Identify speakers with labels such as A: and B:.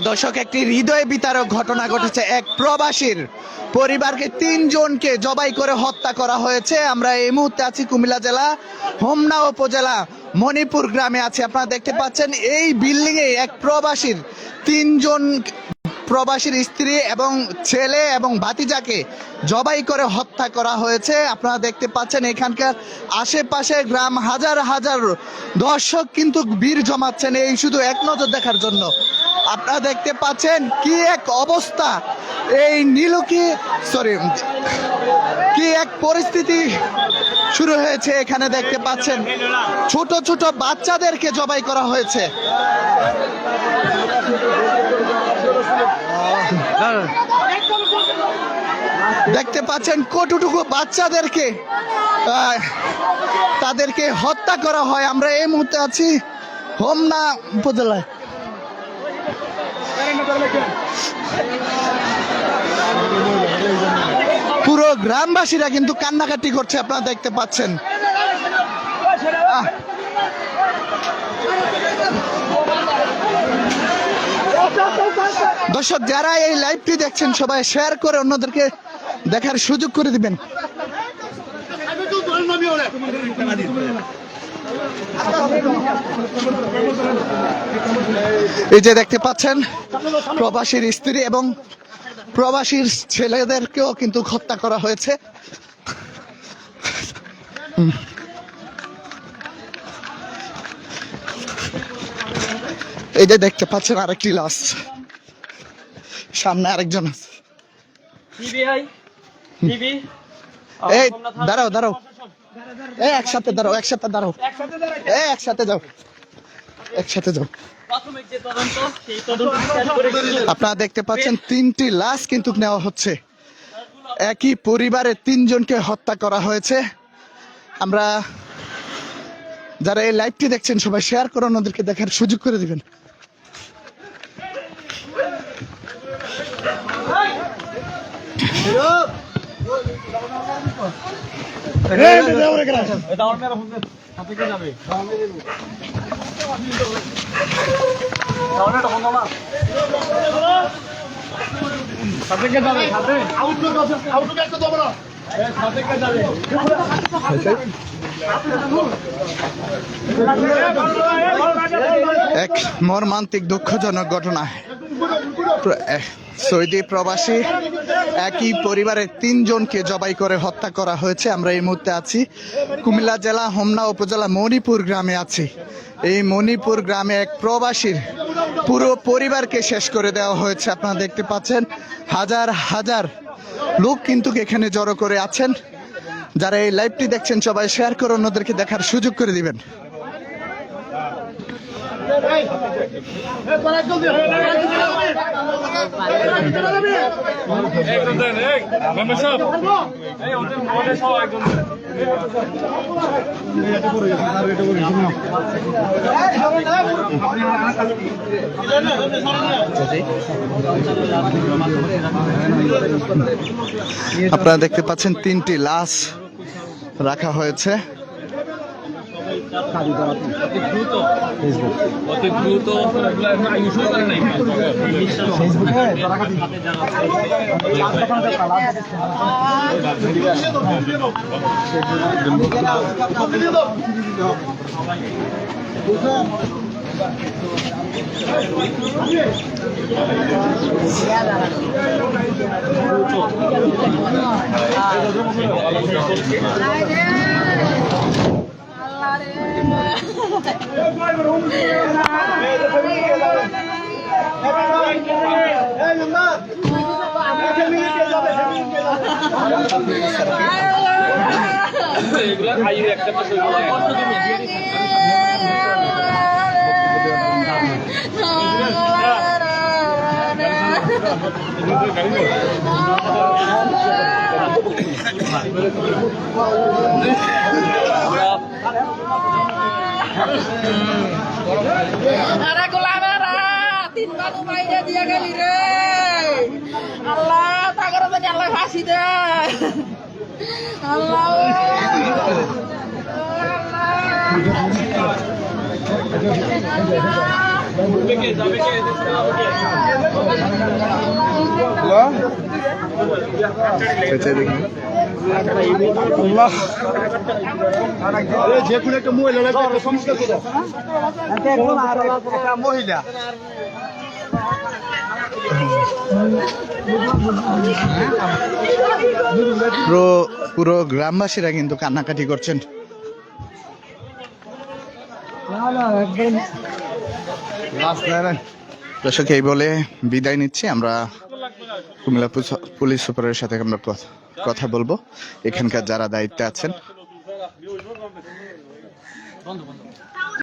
A: দর্শক, একটি হৃদয় বিতারক ঘটনা ঘটেছে। এক প্রবাসীর পরিবারকে 3 জনকে জবাই করে হত্যা করা হয়েছে। আমরা এই মুহূর্তে আছি কুমিল্লা জেলা হোমনা উপজেলা মণিপুর গ্রামে আছি। আপনারা দেখতে পাচ্ছেন এই বিল্ডিং এ এক প্রবাসীর 3 জন প্রবাসীর স্ত্রী এবং ছেলে এবং ভাতিজাকে জবাই করে হত্যা করা হয়েছে। আপনারা দেখতে পাচ্ছেন এখানকার আশেপাশে গ্রাম হাজার হাজার দর্শক কিন্তু ভিড় জমাচ্ছেন এই শুধু এক নজর দেখার জন্য। আপনারা দেখতে পাচ্ছেন কি এক অবস্থা, এই কি এক পরিস্থিতি শুরু হয়েছে এখানে। দেখতে পাচ্ছেন ছোট ছোট বাচ্চাদেরকে জবাই করা হয়েছে। দেখতে পাচ্ছেন কতটুকু বাচ্চাদেরকে তাদেরকে হত্যা করা হয়। আমরা এই মুহূর্তে আছি হোমনা উপজেলায়। পুরো গ্রামবাসীরা কিন্তু কান্নাকাটি করছে, আপনারা দেখতে পাচ্ছেন। দর্শক, যারা এই লাইভটি দেখছেন সবাই শেয়ার করে অন্যদেরকে দেখার সুযোগ করে দিবেন। এই যে দেখতে পাচ্ছেন প্রবাসীর স্ত্রী এবং প্রবাসীর ছেলেদেরকেও কিন্তু হত্যা করা হয়েছে। এই যে দেখতে পাচ্ছেন আরেকটি লাশ, সামনে আরেকজন আছে। এই দাঁড়াও দাঁড়াও, একসাথে দাঁড়াও, একসাথে দাঁড়াও, একসাথে যাও, একসাথে যাও। আপনারা দেখতে পাচ্ছেন 3টি লাশ কিন্তু নেওয়া হচ্ছে। একই পরিবারের 3 জনকে হত্যা করা হয়েছে। আমরা যারা এই লাইভটি দেখছেন সবাই শেয়ার করে ওনাদেরকে দেখার সুযোগ করে দিবেন। এক মর্মান্তিক দুঃখজনক ঘটনা। সৌদি প্রবাসী একই পরিবারের 3 জনকে জবাই করে হত্যা করা হয়েছে। আমরা এই মুহূর্তে আছি কুমিল্লা জেলা হোমনা উপজেলা মণিপুর গ্রামে আছি। এই মণিপুর গ্রামে এক প্রবাসীর পুরো পরিবারকে শেষ করে দেওয়া হয়েছে। আপনারা দেখতে পাচ্ছেন হাজার হাজার লোক কিন্তু এখানে জড়ো করে আছেন। যারা এই লাইভটি দেখছেন সবাই শেয়ার করে অন্যদেরকে দেখার সুযোগ করে দিবেন। আপনারা দেখতে পাচ্ছেন 3টি লাশ রাখা হয়েছে। আল্লাহ ফাঁসি দেয়। আল্লাহ
B: যে কোনো একটা মহিলা
A: পুরো গ্রামবাসীরা কিন্তু কান্নাকাটি করছেন। দর্শক, এই বলে বিদায় নিচ্ছি আমরা। কুমিল্লা পুলিশ সুপারের সাথে আমরা কথা বলবো, এখানকার যারা দায়িত্বে আছেন।